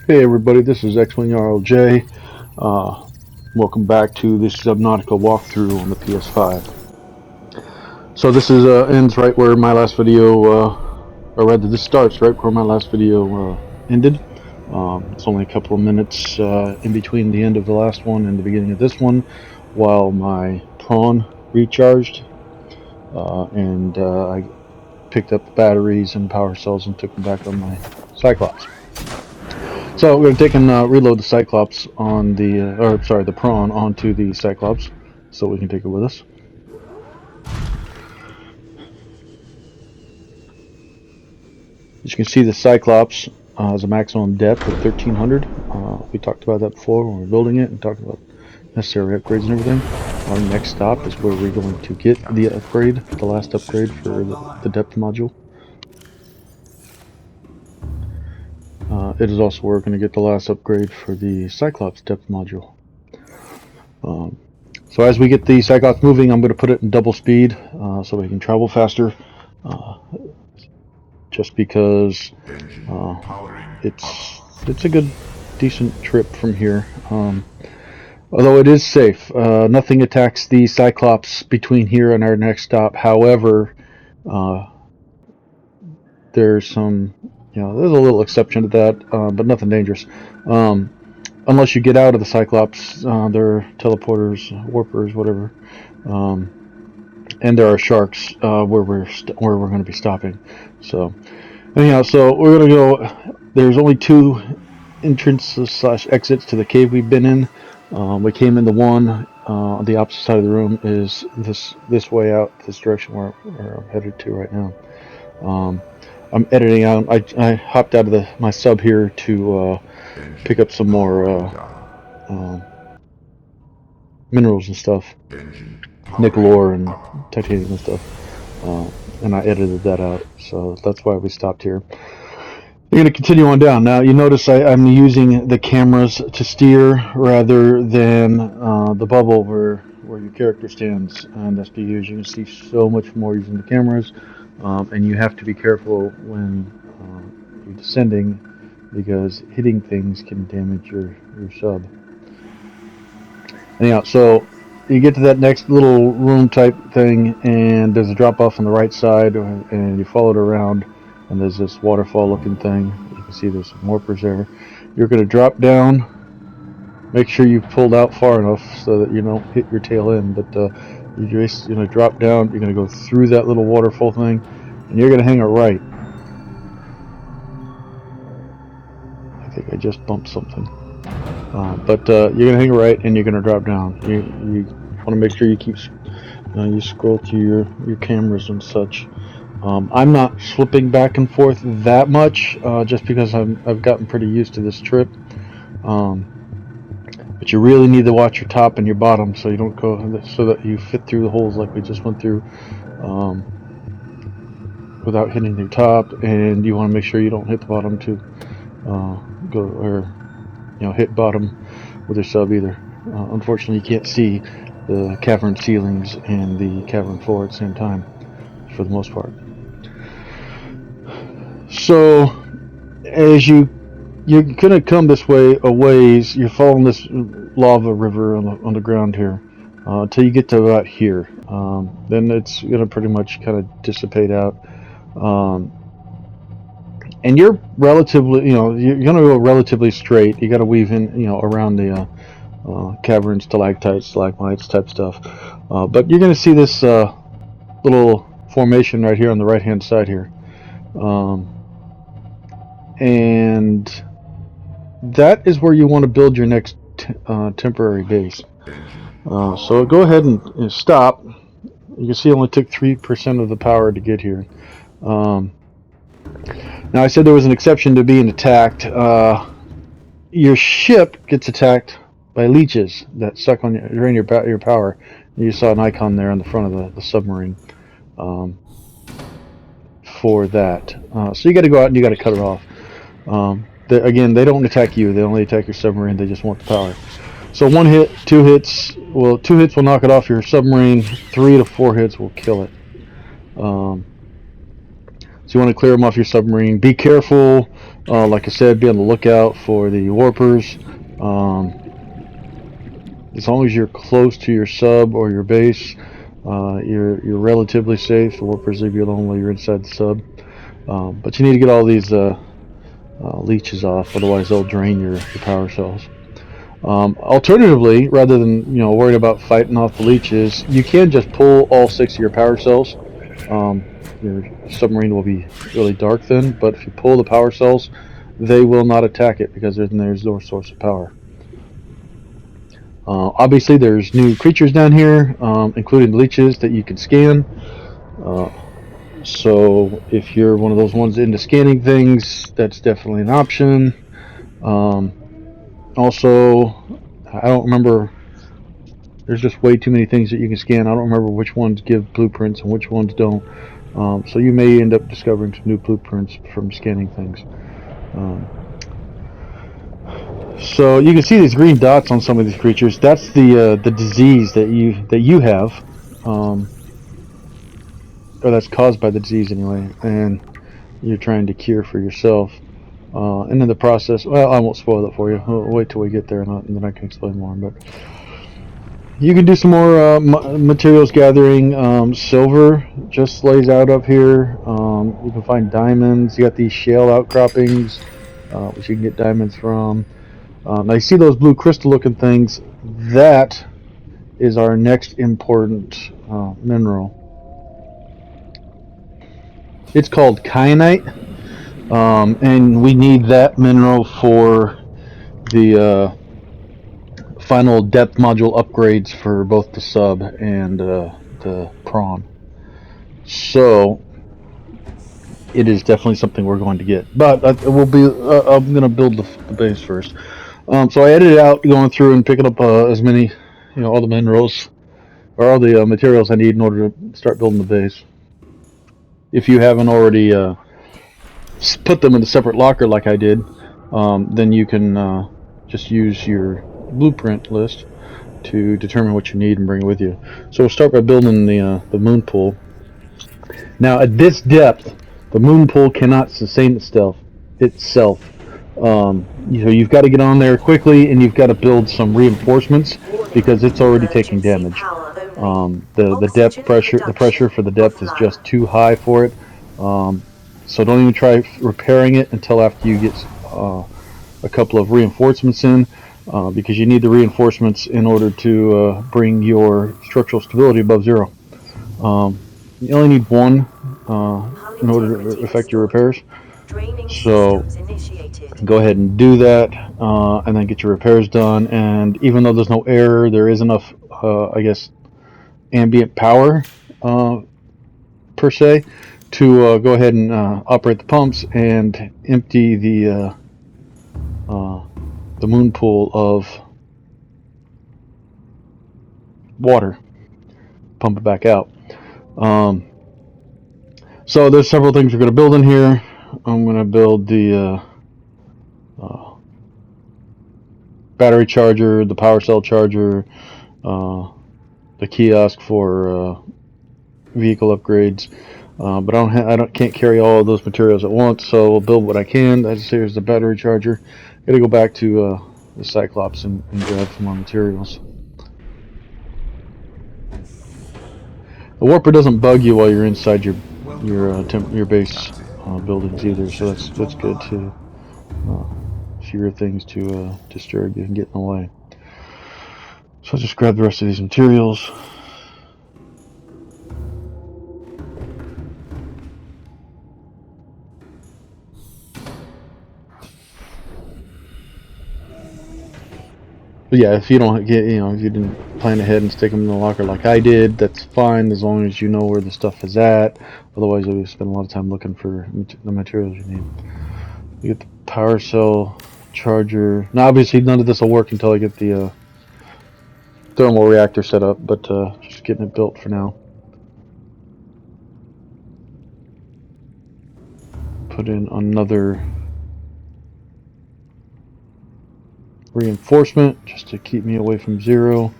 Hey everybody, this is X-Wing RLJ. Welcome back to this Subnautica walkthrough on the PS5. So this is ends right where my last video, or rather this starts right where my last video ended. It's only a couple of minutes in between the end of the last one and the beginning of this one, while my prawn recharged, and I picked up the batteries and power cells and took them back on my Cyclops. So we're going to take and reload the Cyclops on the, or sorry, the prawn onto the Cyclops, so we can take it with us. As you can see, the Cyclops has a maximum depth of 1300. We talked about that before when we were building it and talked about necessary upgrades and everything. Our next stop is where we're going to get the upgrade, the last upgrade for the depth module. It is also where we're going to get the last upgrade for the Cyclops depth module. So as we get the Cyclops moving, I'm going to put it in double speed so we can travel faster. Just because it's a good, decent trip from here. Although it is safe, nothing attacks the Cyclops between here and our next stop. However, there's some, there's a little exception to that, but nothing dangerous. Unless you get out of the Cyclops, there are teleporters, warpers, whatever, and there are sharks where we're going to be stopping. So, anyhow, so we're going to go. There's only two entrances slash exits to the cave we've been in. We came in the one on the opposite side of the room is this way out, this direction where I'm headed to right now. I'm editing out. I hopped out of my sub here to pick up some more minerals and stuff, nickel ore and titanium and stuff, and I edited that out, so that's why we stopped here. We're going to continue on down. Now you notice I'm using the cameras to steer rather than the bubble where your character stands, and that's because you can see so much more using the cameras, and you have to be careful when you're descending, because hitting things can damage your sub. Anyhow, so you get to that next little room type thing, and there's a drop off on the right side, and you follow it around, and there's this waterfall looking thing. You can see there's some warpers there. You're going to drop down. Make sure you pulled out far enough so that you don't hit your tail end, but you're just going to drop down. You're going to go through that little waterfall thing, and you're going to hang a right. I think I just bumped something. But you're going to hang a right, and you're going to drop down. You want to make sure you keep you scroll through your cameras and such. I'm not flipping back and forth that much, just because I've gotten pretty used to this trip. But you really need to watch your top and your bottom so you don't go, so that you fit through the holes like we just went through, without hitting your top, and you want to make sure you don't hit the bottom to go, or hit bottom with your sub either. Unfortunately, you can't see the cavern ceilings and the cavern floor at the same time, for the most part. So, as you're gonna come this way a ways, you're following this lava river on the ground here, until you get to about here. Then it's gonna pretty much kind of dissipate out. And you're relatively, you're gonna go relatively straight. You got to weave in, around the caverns, stalactites, stalagmites type stuff. But you're gonna see this little formation right here on the right hand side here, and that is where you want to build your next temporary base. So go ahead and stop. You can see it only took 3% of the power to get here. Now I said there was an exception to being attacked. Your ship gets attacked by leeches that suck on drain your power. You saw an icon there on the front of the submarine for that. So you got to go out and you got to cut it off. Again, they don't attack you. They only attack your submarine. They just want the power. So 1 hit, 2 hits. Well, 2 hits will knock it off your submarine. 3 to 4 hits will kill it. So you want to clear them off your submarine. Be careful. Like I said, be on the lookout for the warpers. As long as you're close to your sub or your base, you're relatively safe. The warpers leave you alone while you're inside the sub. But you need to get all these leeches off, otherwise they'll drain your power cells. Alternatively, rather than worrying about fighting off the leeches, you can just pull all 6 of your power cells. Your submarine will be really dark then, but if you pull the power cells, they will not attack it because there's no source of power. Obviously, there's new creatures down here, including leeches that you can scan. So if you're one of those ones into scanning things, that's definitely an option. Also, I don't remember. There's just way too many things that you can scan. I don't remember which ones give blueprints and which ones don't. So you may end up discovering some new blueprints from scanning things. So you can see these green dots on some of these creatures. That's the disease that you have, or that's caused by the disease anyway, and you're trying to cure for yourself. And in the process, well, I won't spoil it for you. I'll wait till we get there, and then I can explain more. But you can do some more materials gathering. Silver just lays out up here. You can find diamonds. You got these shale outcroppings, which you can get diamonds from. Now you see those blue crystal looking things. That is our next important mineral. It's called Kyanite, and we need that mineral for the final depth module upgrades for both the sub and the prawn. So it is definitely something we're going to get, but I'm going to build the base first. So I edited out going through and picking up as many, all the minerals or all the materials I need in order to start building the base. If you haven't already put them in a separate locker like I did, then you can just use your blueprint list to determine what you need and bring it with you. So we'll start by building the moon pool. Now at this depth, the moon pool cannot sustain itself. You've got to get on there quickly, and you've got to build some reinforcements because it's already taking damage. The depth pressure, the pressure for the depth is just too high for it. So don't even try repairing it until after you get a couple of reinforcements in, because you need the reinforcements in order to bring your structural stability above 0. You only need 1 in order to affect your repairs. So go ahead and do that, and then get your repairs done. And even though there's no air, there is enough, I guess, ambient power per se to go ahead and operate the pumps and empty the moon pool of water. Pump it back out. So there's several things we're going to build in here. I'm going to build the battery charger, the power cell charger, the kiosk for vehicle upgrades. But can't carry all of those materials at once, so we'll build what I can. As here's the battery charger. Got to go back to the Cyclops and grab some more materials. The warper doesn't bug you while you're inside your base buildings either, so that's good too. Fewer things to disturb you and get in the way. So I'll just grab the rest of these materials. But yeah, if you don't get, if you didn't plan ahead and stick them in the locker like I did, that's fine as long as you know where the stuff is at. Otherwise, you'll spend a lot of time looking for the materials you need. You get the power cell charger. Now, obviously, none of this will work until I get the thermal reactor set up, but just getting it built for now. Put in another reinforcement just to keep me away from 0.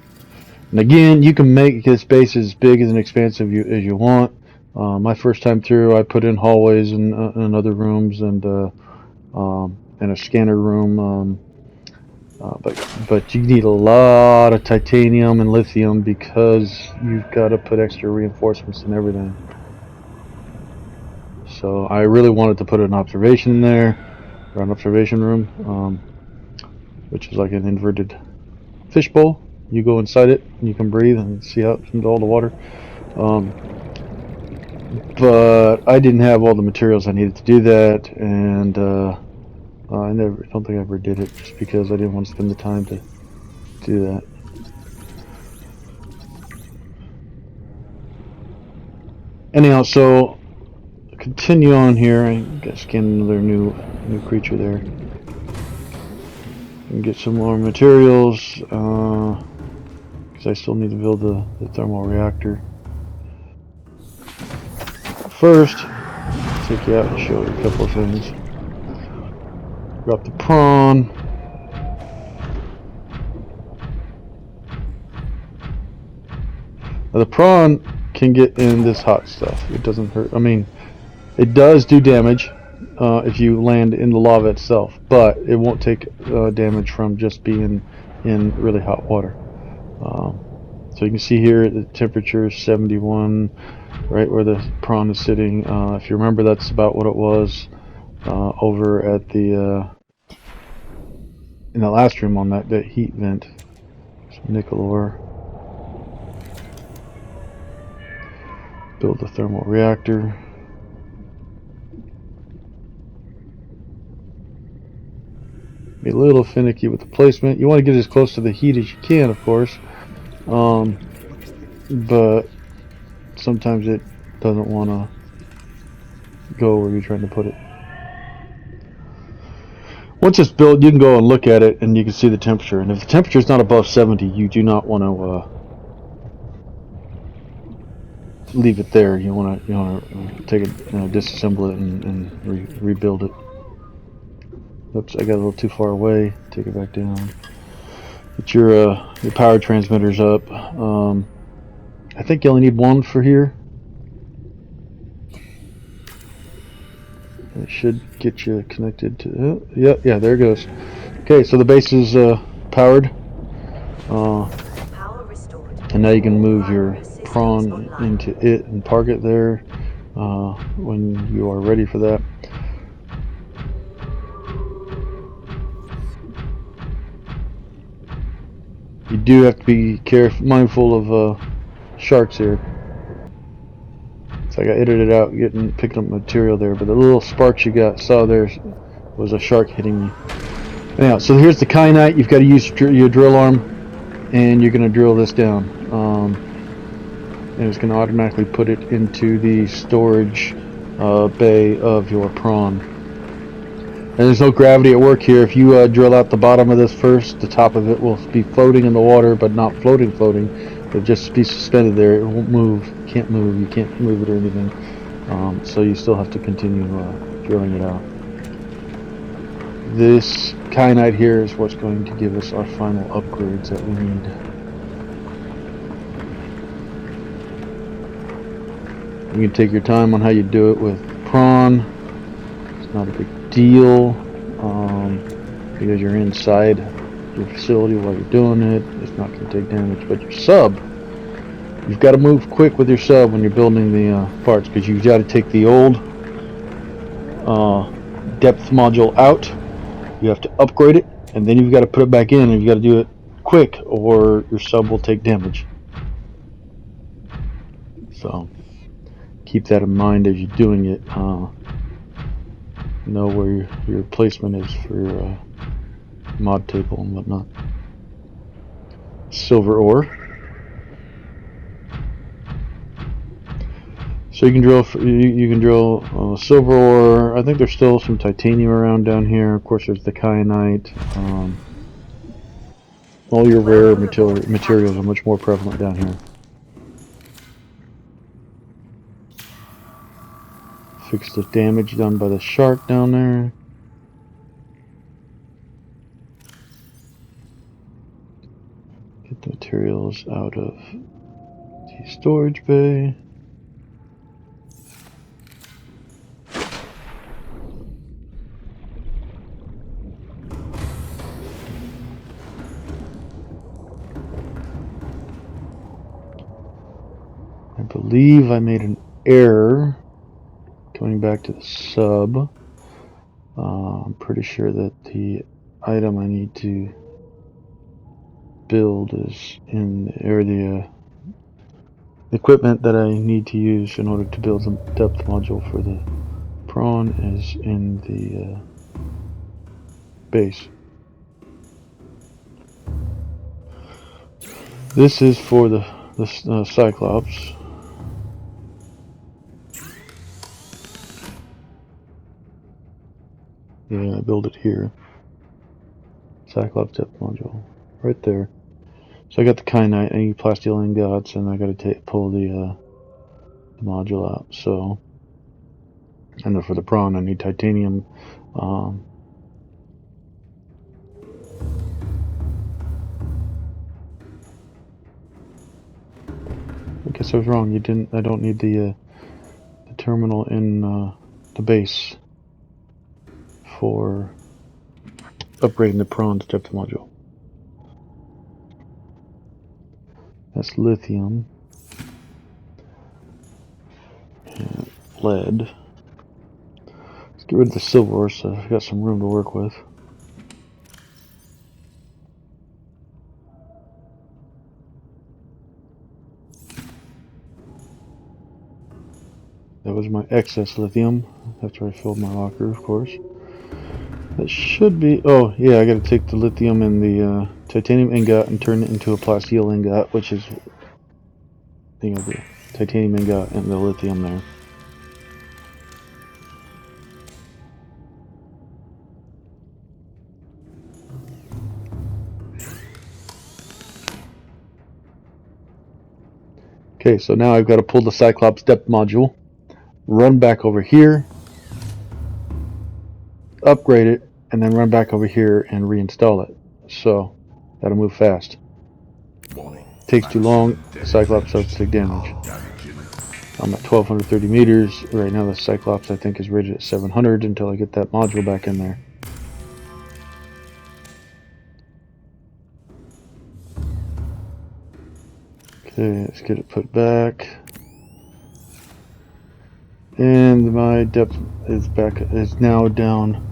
And again, you can make this base as big and expansive as you want. My first time through, I put in hallways and other rooms and a scanner room. But you need a lot of titanium and lithium because you've got to put extra reinforcements and everything. So I really wanted to put an observation in there, or an observation room, which is like an inverted fishbowl. You go inside it, and you can breathe and see out into all the water. But I didn't have all the materials I needed to do that, and I don't think I ever did it just because I didn't want to spend the time to do that. Anyhow, so continue on here. I got to scan another new creature there and get some more materials because I still need to build the thermal reactor. First, take you out and show you a couple of things. Drop the prawn. Now the prawn can get in this hot stuff. It doesn't hurt. I mean, it does do damage if you land in the lava itself, but it won't take damage from just being in really hot water. So you can see here the temperature is 71, right where the prawn is sitting. If you remember, that's about what it was over at the in the last room on that heat vent. Some nickel ore. Build a thermal reactor. Be a little finicky with the placement. You want to get as close to the heat as you can, of course, but sometimes it doesn't want to go where you're trying to put it. Once it's built, you can go and look at it, and you can see the temperature. And if the temperature is not above 70, you do not want to leave it there. You want to take it, disassemble it, and rebuild it. Oops, I got a little too far away. Take it back down. Get your power transmitters up. I think you only need one for here. It should get you connected to. Yeah, there it goes. Okay, so the base is powered. And now you can move your prawn into it and park it there when you are ready for that. You do have to be mindful of sharks here. So I got edited out picking up material there, but the little sparks you saw there was a shark hitting me. Anyhow, so here's the kyanite. You've got to use your drill arm, and you're going to drill this down. And it's going to automatically put it into the storage bay of your prawn. And there's no gravity at work here. If you drill out the bottom of this first, the top of it will be floating in the water, but not floating. It'll just be suspended there. It won't move. Can't move. You can't move it or anything. So you still have to continue drilling it out. This kyanite here is what's going to give us our final upgrades that we need. You can take your time on how you do it with prawn. It's not a big deal because you're inside your facility while you're doing it. It's not going to take damage. But your sub, you've got to move quick with your sub when you're building the parts, because you've got to take the old depth module out. You have to upgrade it, and then you've got to put it back in, and you've got to do it quick or your sub will take damage. So keep that in mind as you're doing it. Know where your placement is for your mod table and whatnot. Silver ore. So you can drill silver ore. I think there's still some titanium around down here. Of course, there's the kyanite. All your rare materials are much more prevalent down here. Fix the damage done by the shark down there. Get the materials out of the storage bay. believe I made an error going back to the sub. I'm pretty sure that the item I need to build is in, or the equipment that I need to use in order to build the depth module for the prawn is in the base. This is for the Cyclops. Yeah, I build it here. Cyclops depth module, right there. So I got the Kyanite, I need plasteel ingots, and I got to pull the module out. So, and then for the prawn, I need titanium. I guess I was wrong. I don't need the terminal in the base for upgrading the prawn's depth module. That's lithium and lead. Let's get rid of the silver so I've got some room to work with. That was my excess lithium after I filled my locker, of course. That should be, oh yeah, I gotta take the lithium and the titanium ingot and turn it into a plasteel ingot, which is, you know, the titanium ingot and the lithium there. Okay, so now I've got to pull the Cyclops depth module, run back over here, upgrade it, and then run back over here and reinstall it. So, gotta move fast. Takes too long, the Cyclops starts to take damage. I'm at 1230 meters. Right now the Cyclops I think is rated at 700 until I get that module back in there. Okay, let's get it put back. And my depth is now down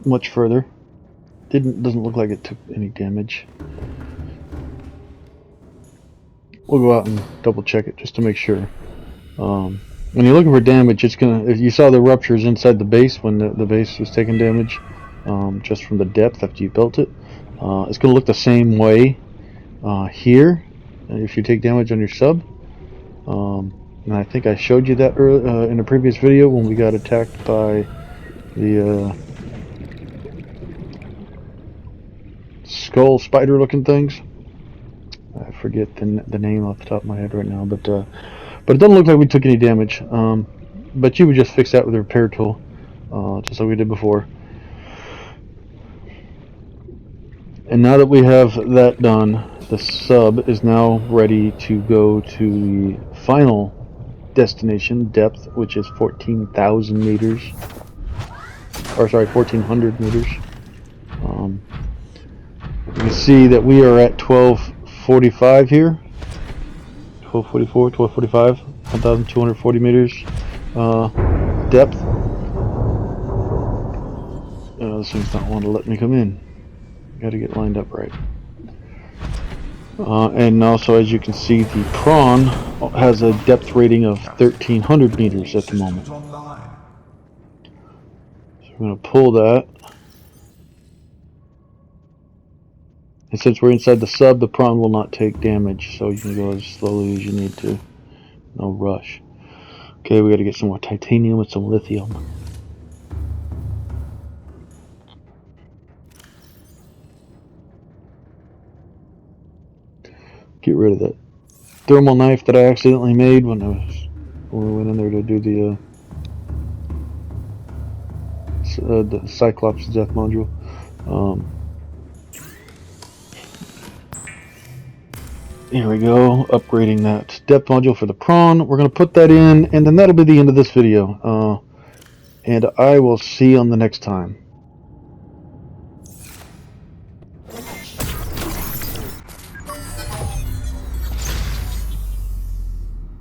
much further. Doesn't look like it took any damage. We'll go out and double check it just to make sure. When you're looking for damage, it's gonna, if you saw the ruptures inside the base when the base was taking damage, just from the depth after you built it, it's gonna look the same way here if you take damage on your sub. And I think I showed you that earlier, in a previous video when we got attacked by the skull spider looking things. I forget the name off the top of my head right now, but it doesn't look like we took any damage. But you would just fix that with a repair tool, just like we did before. And now that we have that done, the sub is now ready to go to the final destination depth, which is 14,000 meters, or sorry, 1,400 meters. You can see that we are at 1245 here. 1244, 1245, 1,240 meters depth. This thing's not wanting to let me come in. Got to get lined up right. And also, as you can see, the prawn has a depth rating of 1,300 meters at the moment. So we're going to pull that. And since we're inside the sub, the prawn will not take damage, so you can go as slowly as you need to. No rush. Okay, we got to get some more titanium with some lithium. Get rid of that thermal knife that I accidentally made when we went in there to do the Cyclops death module. Here we go, upgrading that depth module for the prawn. We're going to put that in, and then that'll be the end of this video. And I will see you on the next time.